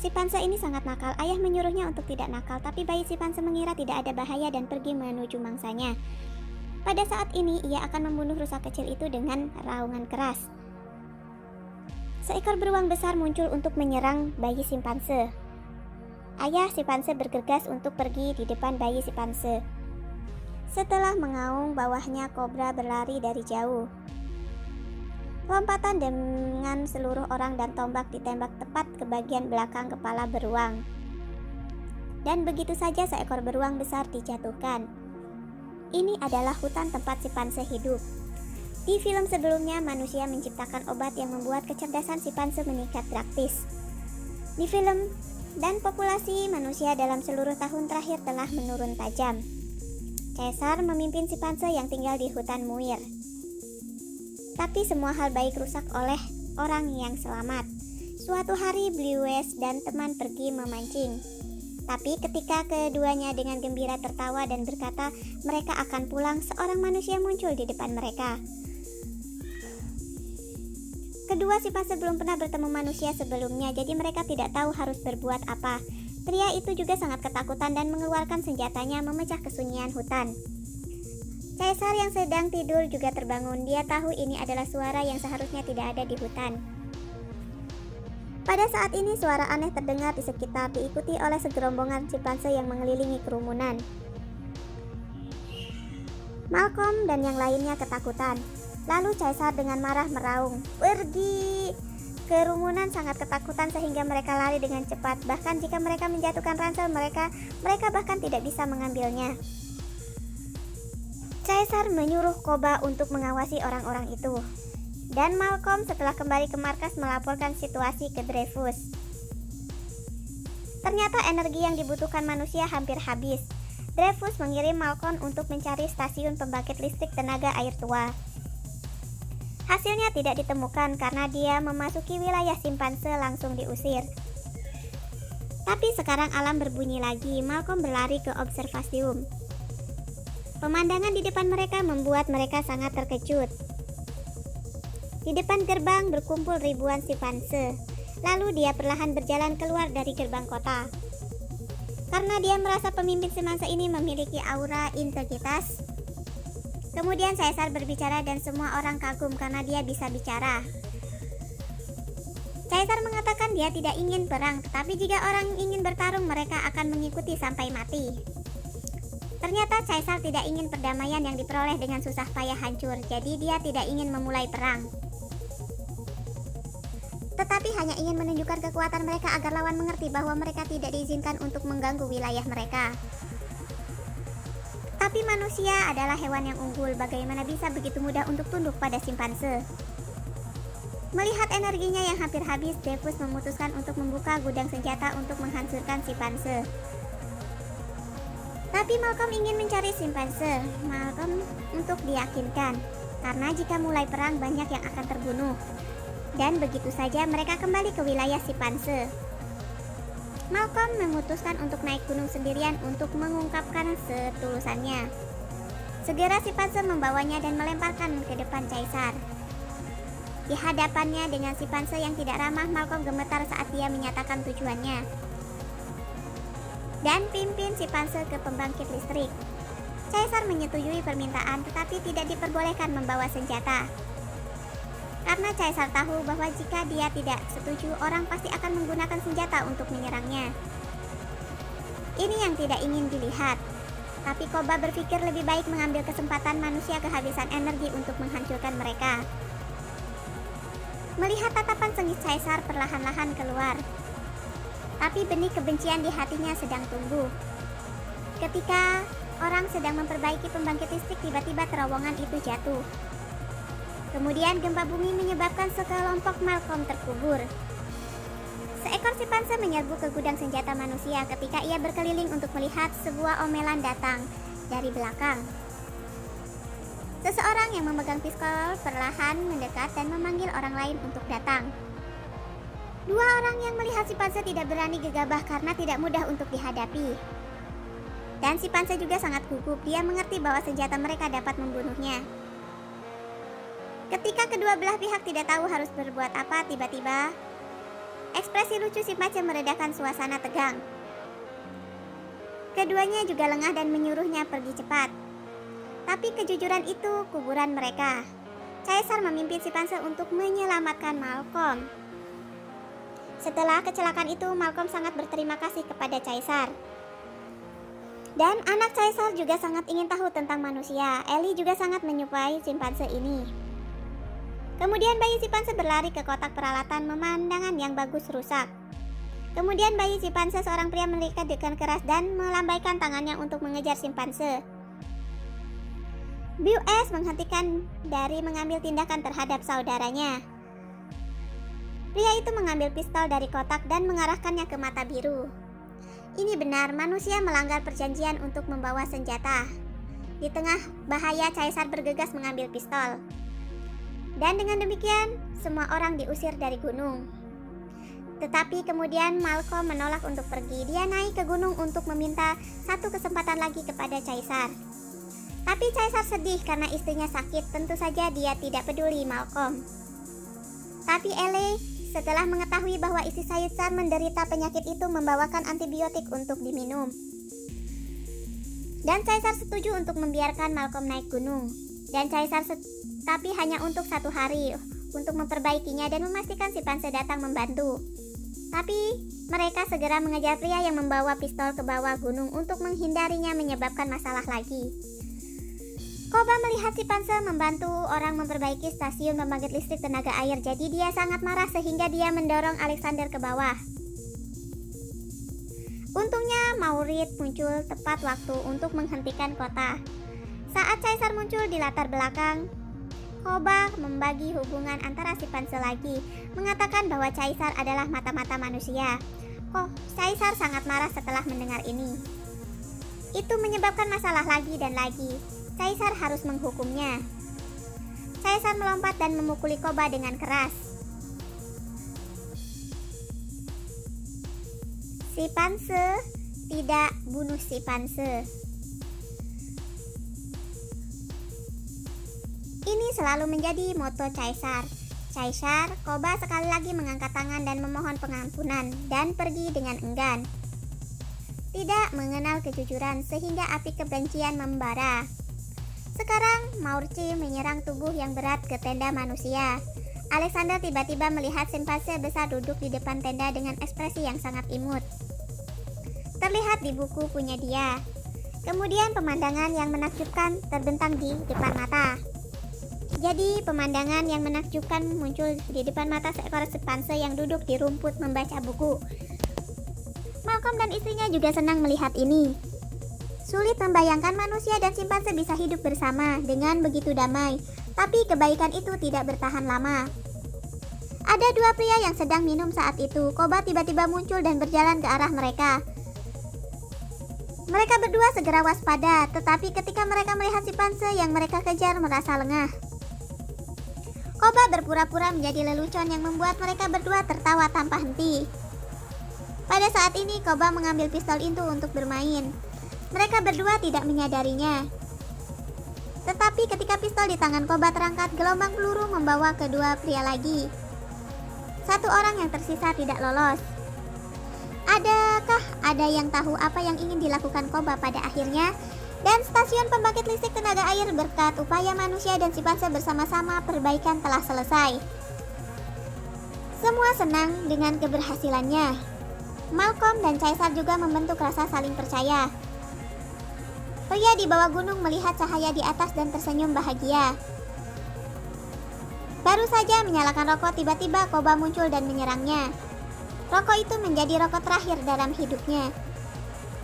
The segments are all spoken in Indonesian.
Simpanse ini sangat nakal. Ayah menyuruhnya untuk tidak nakal, tapi bayi simpanse mengira tidak ada bahaya dan pergi menuju mangsanya. Pada saat ini, ia akan membunuh rusa kecil itu dengan raungan keras. Seekor beruang besar muncul untuk menyerang bayi simpanse. Ayah simpanse bergegas untuk pergi di depan bayi simpanse. Setelah mengaung, bawahnya kobra berlari dari jauh. Lompatan dengan seluruh orang dan tombak ditembak tepat ke bagian belakang kepala beruang. Dan begitu saja seekor beruang besar dijatuhkan. Ini adalah hutan tempat simpanse hidup. Di film sebelumnya, manusia menciptakan obat yang membuat kecerdasan simpanse meningkat drastis. Di film dan populasi manusia dalam seluruh tahun terakhir telah menurun tajam. Caesar memimpin simpanse yang tinggal di hutan Muir. Tapi semua hal baik rusak oleh orang yang selamat. Suatu hari Blues dan teman pergi memancing. Tapi ketika keduanya dengan gembira tertawa dan berkata mereka akan pulang, seorang manusia muncul di depan mereka. Kedua simpanse belum pernah bertemu manusia sebelumnya, jadi mereka tidak tahu harus berbuat apa. Pria itu juga sangat ketakutan dan mengeluarkan senjatanya memecah kesunyian hutan. Caesar yang sedang tidur juga terbangun. Dia tahu ini adalah suara yang seharusnya tidak ada di hutan. Pada saat ini suara aneh terdengar di sekitar, diikuti oleh segerombongan simpanse yang mengelilingi kerumunan. Malcolm dan yang lainnya ketakutan. Lalu Caesar dengan marah meraung, "Pergi!" Kerumunan sangat ketakutan sehingga mereka lari dengan cepat. Bahkan jika mereka menjatuhkan ransel mereka bahkan tidak bisa mengambilnya. Caesar menyuruh Koba untuk mengawasi orang-orang itu. Dan Malcolm setelah kembali ke markas melaporkan situasi ke Dreyfus. Ternyata energi yang dibutuhkan manusia hampir habis. Dreyfus mengirim Malcolm untuk mencari stasiun pembangkit listrik tenaga air tua. Hasilnya tidak ditemukan karena dia memasuki wilayah simpanse langsung diusir. Tapi sekarang alarm berbunyi lagi. Malcolm berlari ke observasium. Pemandangan di depan mereka membuat mereka sangat terkejut. Di depan gerbang berkumpul ribuan simpanse. Lalu dia perlahan berjalan keluar dari gerbang kota. Karena dia merasa pemimpin simpanse ini memiliki aura integritas. Kemudian Caesar berbicara dan semua orang kagum karena dia bisa bicara. Caesar mengatakan dia tidak ingin perang, tetapi jika orang ingin bertarung mereka akan mengikuti sampai mati. Ternyata Caesar tidak ingin perdamaian yang diperoleh dengan susah payah hancur, jadi dia tidak ingin memulai perang. Tetapi hanya ingin menunjukkan kekuatan mereka agar lawan mengerti bahwa mereka tidak diizinkan untuk mengganggu wilayah mereka. Tapi manusia adalah hewan yang unggul, bagaimana bisa begitu mudah untuk tunduk pada simpanse? Melihat energinya yang hampir habis, Dreyfus memutuskan untuk membuka gudang senjata untuk menghancurkan simpanse. Tapi Malcolm ingin mencari simpanse. Malcolm untuk diyakinkan, karena jika mulai perang banyak yang akan terbunuh. Dan begitu saja mereka kembali ke wilayah simpanse. Malcolm memutuskan untuk naik gunung sendirian untuk mengungkapkan setulusannya. Segera simpanse membawanya dan melemparkan ke depan Caesar. Di hadapannya dengan simpanse yang tidak ramah, Malcolm gemetar saat dia menyatakan tujuannya. Dan pimpin simpanse ke pembangkit listrik. Caesar menyetujui permintaan tetapi tidak diperbolehkan membawa senjata. Karena Caesar tahu bahwa jika dia tidak setuju, orang pasti akan menggunakan senjata untuk menyerangnya. Ini yang tidak ingin dilihat. Tapi Koba berpikir lebih baik mengambil kesempatan manusia kehabisan energi untuk menghancurkan mereka. Melihat tatapan sengit Caesar perlahan-lahan keluar. Tapi benih kebencian di hatinya sedang tumbuh. Ketika orang sedang memperbaiki pembangkit listrik, tiba-tiba terowongan itu jatuh. Kemudian gempa bumi menyebabkan sekelompok Malcolm terkubur. Seekor simpanse menyerbu ke gudang senjata manusia ketika ia berkeliling untuk melihat sebuah omelan datang dari belakang. Seseorang yang memegang pistol perlahan mendekat dan memanggil orang lain untuk datang. Dua orang yang melihat simpanse tidak berani gegabah karena tidak mudah untuk dihadapi. Dan simpanse juga sangat gugup, dia mengerti bahwa senjata mereka dapat membunuhnya. Ketika kedua belah pihak tidak tahu harus berbuat apa, tiba-tiba Ekspresi lucu simpanse meredakan suasana tegang. Keduanya juga lengah dan menyuruhnya pergi cepat. Tapi kejujuran itu kuburan mereka. Caesar memimpin simpanse untuk menyelamatkan Malcolm. Setelah kecelakaan itu, Malcolm sangat berterima kasih kepada Caesar. Dan anak Caesar juga sangat ingin tahu tentang manusia. Ellie juga sangat menyukai simpanse ini. Kemudian bayi simpanse berlari ke kotak peralatan pemandangan yang bagus rusak. Kemudian bayi simpanse seorang pria menerikat dengan keras dan melambaikan tangannya untuk mengejar simpanse. Bues menghentikan dari mengambil tindakan terhadap saudaranya. Pria itu mengambil pistol dari kotak dan mengarahkannya ke mata biru. Ini benar, manusia melanggar perjanjian untuk membawa senjata. Di tengah bahaya, Caesar bergegas mengambil pistol. Dan dengan demikian, semua orang diusir dari gunung. Tetapi kemudian Malcolm menolak untuk pergi. Dia naik ke gunung untuk meminta satu kesempatan lagi kepada Caesar. Tapi Caesar sedih karena istrinya sakit. Tentu saja dia tidak peduli Malcolm. Tapi Ellie, setelah mengetahui bahwa istri Caesar menderita penyakit itu, membawakan antibiotik untuk diminum. Dan Caesar setuju untuk membiarkan Malcolm naik gunung. Dan Caesar tapi hanya untuk 1 hari untuk memperbaikinya dan memastikan simpanse datang membantu. Tapi mereka segera mengejar pria yang membawa pistol ke bawah gunung untuk menghindarinya menyebabkan masalah lagi. Koba melihat simpanse membantu orang memperbaiki stasiun pembangkit listrik tenaga air, jadi dia sangat marah sehingga dia mendorong Alexander ke bawah. Untungnya Maurit muncul tepat waktu untuk menghentikan kota. Saat Caesar muncul di latar belakang, Koba membagi hubungan antara simpanse lagi, mengatakan bahwa Caesar adalah mata-mata manusia. Caesar sangat marah setelah mendengar ini. Itu menyebabkan masalah lagi dan lagi. Caesar harus menghukumnya. Caesar melompat dan memukuli Koba dengan keras. Simpanse tidak bunuh simpanse. Ini selalu menjadi moto Caesar. Caesar, Koba sekali lagi mengangkat tangan dan memohon pengampunan dan pergi dengan enggan. Tidak mengenal kejujuran sehingga api kebencian membara. Sekarang Maurci menyerang tubuh yang berat ke tenda manusia. Alexander tiba-tiba melihat simpanse besar duduk di depan tenda dengan ekspresi yang sangat imut. Terlihat di buku punya dia. Kemudian pemandangan yang menakjubkan terbentang di depan mata. Jadi pemandangan yang menakjubkan muncul di depan mata seekor simpanse yang duduk di rumput membaca buku. Malcolm dan istrinya juga senang melihat ini. Sulit membayangkan manusia dan simpanse bisa hidup bersama dengan begitu damai, tapi kebaikan itu tidak bertahan lama. Ada 2 pria yang sedang minum saat itu. Koba tiba-tiba muncul dan berjalan ke arah mereka. Mereka berdua segera waspada, tetapi ketika mereka melihat simpanse yang mereka kejar merasa lengah. Koba berpura-pura menjadi lelucon yang membuat mereka berdua tertawa tanpa henti. Pada saat ini Koba mengambil pistol itu untuk bermain. Mereka berdua tidak menyadarinya. Tetapi ketika pistol di tangan Koba terangkat, gelombang peluru membawa kedua pria lagi. 1 orang yang tersisa tidak lolos. Adakah ada yang tahu apa yang ingin dilakukan Koba pada akhirnya? Dan stasiun pembangkit listrik tenaga air berkat upaya manusia dan simpanse bersama-sama perbaikan telah selesai. Semua senang dengan keberhasilannya. Malcolm dan Caesar juga membentuk rasa saling percaya. Pria di bawah gunung melihat cahaya di atas dan tersenyum bahagia. Baru saja menyalakan rokok, tiba-tiba Koba muncul dan menyerangnya. Rokok itu menjadi rokok terakhir dalam hidupnya.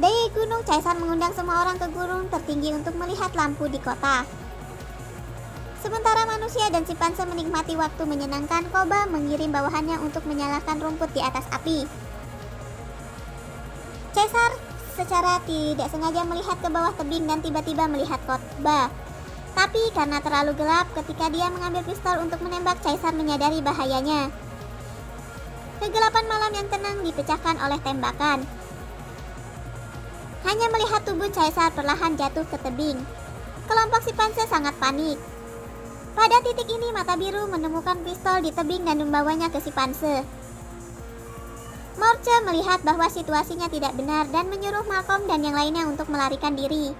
Dari gunung, Caesar mengundang semua orang ke gunung tertinggi untuk melihat lampu di kota. Sementara manusia dan simpanse menikmati waktu menyenangkan, Koba mengirim bawahannya untuk menyalakan rumput di atas api. Caesar secara tidak sengaja melihat ke bawah tebing dan tiba-tiba melihat Koba. Tapi karena terlalu gelap, ketika dia mengambil pistol untuk menembak, Caesar menyadari bahayanya. Kegelapan malam yang tenang dipecahkan oleh tembakan. Hanya melihat tubuh Caesar perlahan jatuh ke tebing. Kelompok simpanse sangat panik. Pada titik ini mata biru menemukan pistol di tebing dan membawanya ke simpanse. Morse melihat bahwa situasinya tidak benar dan menyuruh Malcolm dan yang lainnya untuk melarikan diri.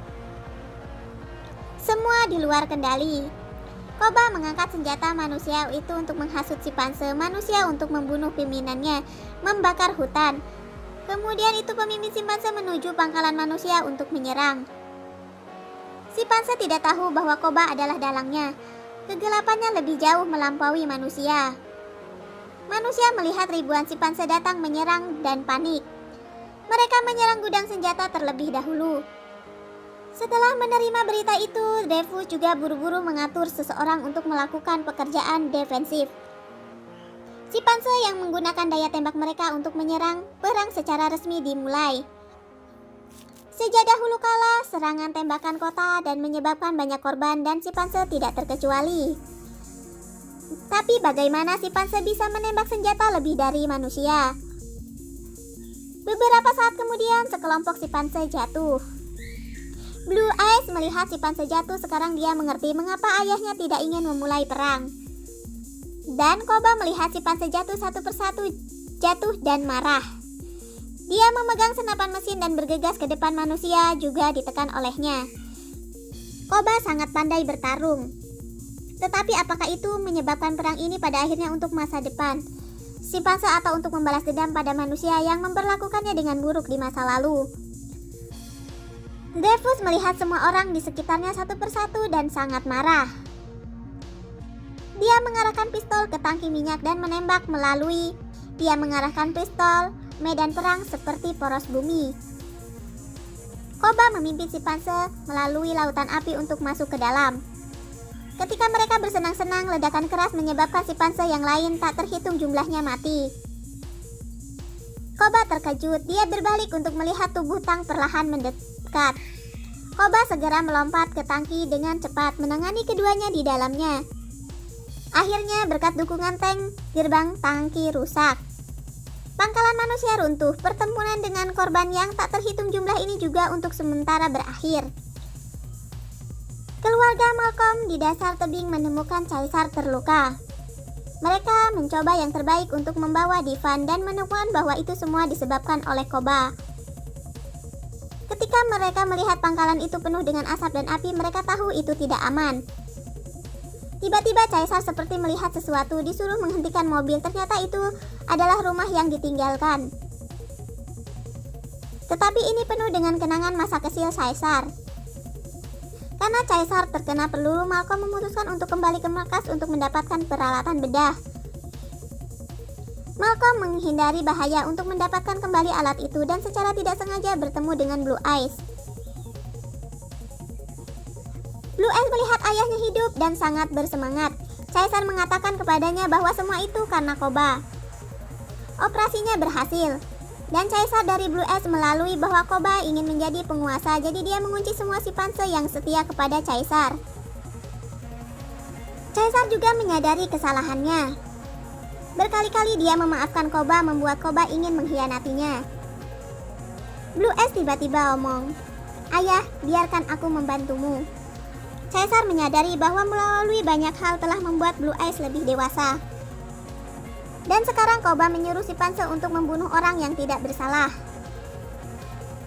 Semua di luar kendali. Koba mengangkat senjata manusia itu untuk menghasut simpanse manusia untuk membunuh pimpinannya, membakar hutan. Kemudian itu pemimpin simpanse menuju pangkalan manusia untuk menyerang. Simpanse tidak tahu bahwa Koba adalah dalangnya. Kegelapannya lebih jauh melampaui manusia. Manusia melihat ribuan simpanse datang menyerang dan panik. Mereka menyerang gudang senjata terlebih dahulu. Setelah menerima berita itu, Dreyfus juga buru-buru mengatur seseorang untuk melakukan pekerjaan defensif. Simpanse yang menggunakan daya tembak mereka untuk menyerang, perang secara resmi dimulai. Sejak dahulu kala, serangan tembakan kota dan menyebabkan banyak korban dan simpanse tidak terkecuali. Tapi bagaimana simpanse bisa menembak senjata lebih dari manusia? Beberapa saat kemudian, sekelompok simpanse jatuh. Blue Eyes melihat simpanse jatuh, sekarang dia mengerti mengapa ayahnya tidak ingin memulai perang. Dan Koba melihat simpanse jatuh satu persatu, jatuh dan marah. Dia memegang senapan mesin dan bergegas ke depan manusia, juga ditekan olehnya. Koba sangat pandai bertarung. Tetapi apakah itu menyebabkan perang ini pada akhirnya untuk masa depan simpanse atau untuk membalas dendam pada manusia yang memperlakukannya dengan buruk di masa lalu? Dreyfus melihat semua orang di sekitarnya satu persatu dan sangat marah. Dia mengarahkan pistol ke tangki minyak dan menembak melalui. Dia mengarahkan pistol medan perang seperti poros bumi. Koba memimpin simpanse melalui lautan api untuk masuk ke dalam. Ketika mereka bersenang-senang, ledakan keras menyebabkan simpanse yang lain tak terhitung jumlahnya mati. Koba terkejut, dia berbalik untuk melihat tubuh Tang perlahan mendekat. Koba segera melompat ke tangki dengan cepat, menangani keduanya di dalamnya. Akhirnya berkat dukungan tank, gerbang tangki rusak. Pangkalan manusia runtuh, pertempuran dengan korban yang tak terhitung jumlah ini juga untuk sementara berakhir. Keluarga Malcolm di dasar tebing menemukan Caesar terluka. Mereka mencoba yang terbaik untuk membawa Divan dan menemukan bahwa itu semua disebabkan oleh Koba. Ketika mereka melihat pangkalan itu penuh dengan asap dan api, mereka tahu itu tidak aman. Tiba-tiba Caesar seperti melihat sesuatu, disuruh menghentikan mobil. Ternyata itu adalah rumah yang ditinggalkan. Tetapi ini penuh dengan kenangan masa kecil Caesar. Karena Caesar terkena peluru, Malcolm memutuskan untuk kembali ke markas untuk mendapatkan peralatan bedah. Malcolm menghindari bahaya untuk mendapatkan kembali alat itu dan secara tidak sengaja bertemu dengan Blue Eyes. Blue Eyes melihat ayahnya hidup dan sangat bersemangat. Caesar mengatakan kepadanya bahwa semua itu karena Koba. Operasinya berhasil. Dan Caesar dari Blue Eyes melalui bahwa Koba ingin menjadi penguasa, jadi dia mengunci semua simpanse yang setia kepada Caesar. Caesar juga menyadari kesalahannya. Berkali-kali dia memaafkan Koba, membuat Koba ingin mengkhianatinya. Blue Eyes tiba-tiba omong, "Ayah, biarkan aku membantumu." Caesar menyadari bahwa melalui banyak hal telah membuat Blue Eyes lebih dewasa. Dan sekarang Koba menyuruh simpanse untuk membunuh orang yang tidak bersalah.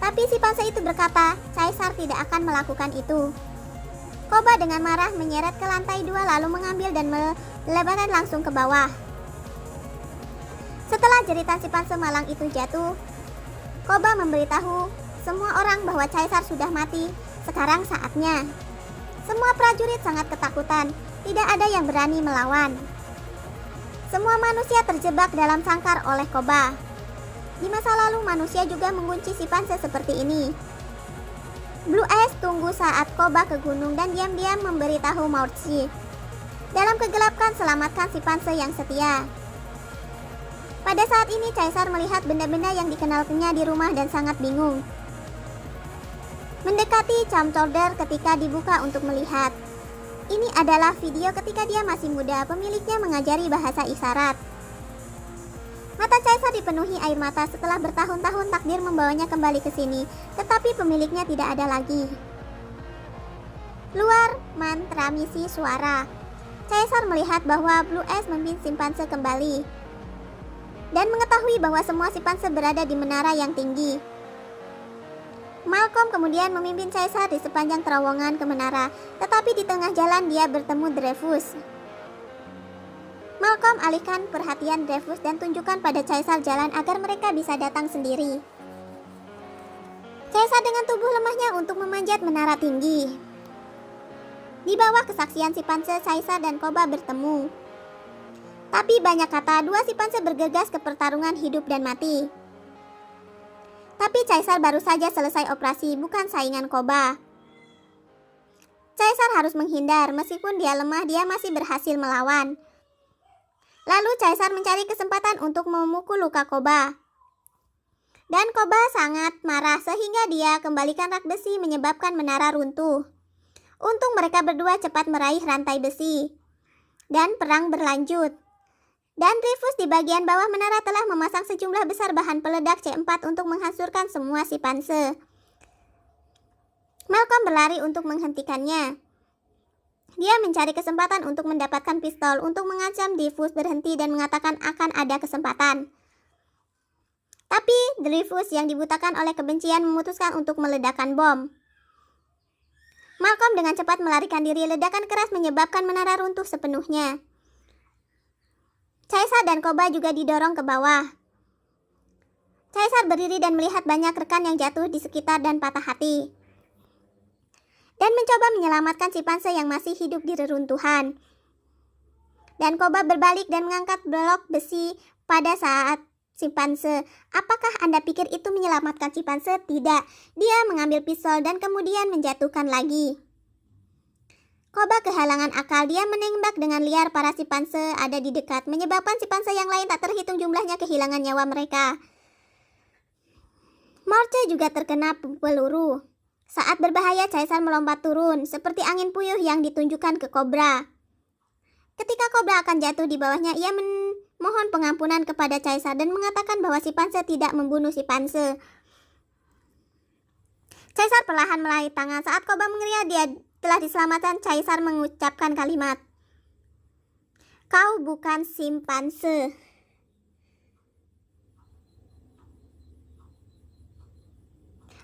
Tapi simpanse itu berkata, Caesar tidak akan melakukan itu. Koba dengan marah menyeret ke lantai 2 lalu mengambil dan melebarkan langsung ke bawah. Setelah jeritan simpanse malang itu jatuh, Koba memberitahu semua orang bahwa Caesar sudah mati. Sekarang saatnya. Semua prajurit sangat ketakutan, tidak ada yang berani melawan. Semua manusia terjebak dalam sangkar oleh Koba. Di masa lalu manusia juga mengunci simpanse seperti ini. Blue Eyes tunggu saat Koba ke gunung dan diam-diam memberitahu Morse. Dalam kegelapan selamatkan simpanse yang setia. Pada saat ini Caesar melihat benda-benda yang dikenalnya di rumah dan sangat bingung. Mendekati camcorder ketika dibuka untuk melihat. Ini adalah video ketika dia masih muda, pemiliknya mengajari bahasa isyarat. Mata Caesar dipenuhi air mata setelah bertahun-tahun takdir membawanya kembali ke sini, tetapi pemiliknya tidak ada lagi. Luar mantra misi suara. Caesar melihat bahwa Blue Eyes memimpin simpanse kembali. dan mengetahui bahwa semua simpanse berada di menara yang tinggi. Malcolm kemudian memimpin Caesar di sepanjang terowongan ke menara, tetapi di tengah jalan dia bertemu Dreyfus. Malcolm alihkan perhatian Dreyfus dan tunjukkan pada Caesar jalan agar mereka bisa datang sendiri. Caesar dengan tubuh lemahnya untuk memanjat menara tinggi. Di bawah kesaksian simpanse, Caesar dan Koba bertemu. Tapi banyak kata, dua simpanse bergegas ke pertarungan hidup dan mati. Tapi Caesar baru saja selesai operasi, bukan saingan Koba. Caesar harus menghindar, meskipun dia lemah, dia masih berhasil melawan. Lalu Caesar mencari kesempatan untuk memukul luka Koba. Dan Koba sangat marah sehingga dia kembalikan rak besi menyebabkan menara runtuh. Untung mereka berdua cepat meraih rantai besi. Dan perang berlanjut. Dan Dreyfus di bagian bawah menara telah memasang sejumlah besar bahan peledak C4 untuk menghancurkan semua simpanse. Malcolm berlari untuk menghentikannya. Dia mencari kesempatan untuk mendapatkan pistol untuk mengancam Dreyfus berhenti dan mengatakan akan ada kesempatan. Tapi Dreyfus yang dibutakan oleh kebencian memutuskan untuk meledakkan bom. Malcolm dengan cepat melarikan diri, ledakan keras menyebabkan menara runtuh sepenuhnya. Caesar dan Koba juga didorong ke bawah. Caesar berdiri dan melihat banyak rekan yang jatuh di sekitar dan patah hati. Dan mencoba menyelamatkan simpanse yang masih hidup di reruntuhan. Dan Koba berbalik dan mengangkat blok besi pada saat simpanse. Apakah Anda pikir itu menyelamatkan simpanse? Tidak. Dia mengambil pistol dan kemudian menjatuhkan lagi. Koba kehalangan akal, dia menembak dengan liar para simpanse ada di dekat, menyebabkan simpanse yang lain tak terhitung jumlahnya kehilangan nyawa mereka. Morce juga terkena peluru. Saat berbahaya, Caesar melompat turun, seperti angin puyuh yang ditunjukkan ke kobra. Ketika kobra akan jatuh di bawahnya, ia memohon pengampunan kepada Caesar dan mengatakan bahwa simpanse tidak membunuh simpanse. Caesar perlahan meraih tangan. Saat Koba mengeria dia telah diselamatkan, Caesar mengucapkan kalimat, "Kau bukan simpanse."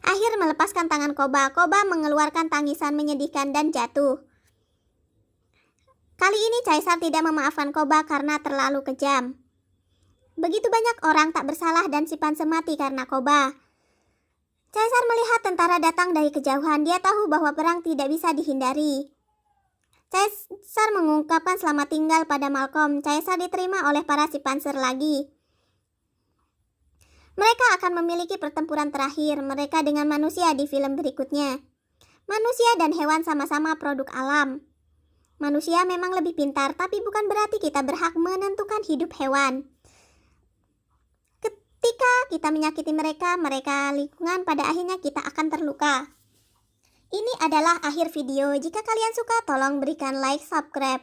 Akhir melepaskan tangan Koba. Koba mengeluarkan tangisan menyedihkan dan jatuh. Kali ini Caesar tidak memaafkan Koba karena terlalu kejam. Begitu banyak orang tak bersalah dan simpanse mati karena Koba. Caesar melihat tentara datang dari kejauhan. Dia tahu bahwa perang tidak bisa dihindari. Caesar mengungkapkan selamat tinggal pada Malcolm. Caesar diterima oleh para simpanser lagi. Mereka akan memiliki pertempuran terakhir mereka dengan manusia di film berikutnya. Manusia dan hewan sama-sama produk alam. Manusia memang lebih pintar, tapi bukan berarti kita berhak menentukan hidup hewan. Ketika kita menyakiti mereka lingkungan, pada akhirnya kita akan terluka. Ini adalah akhir video. Jika kalian suka, tolong berikan like, subscribe.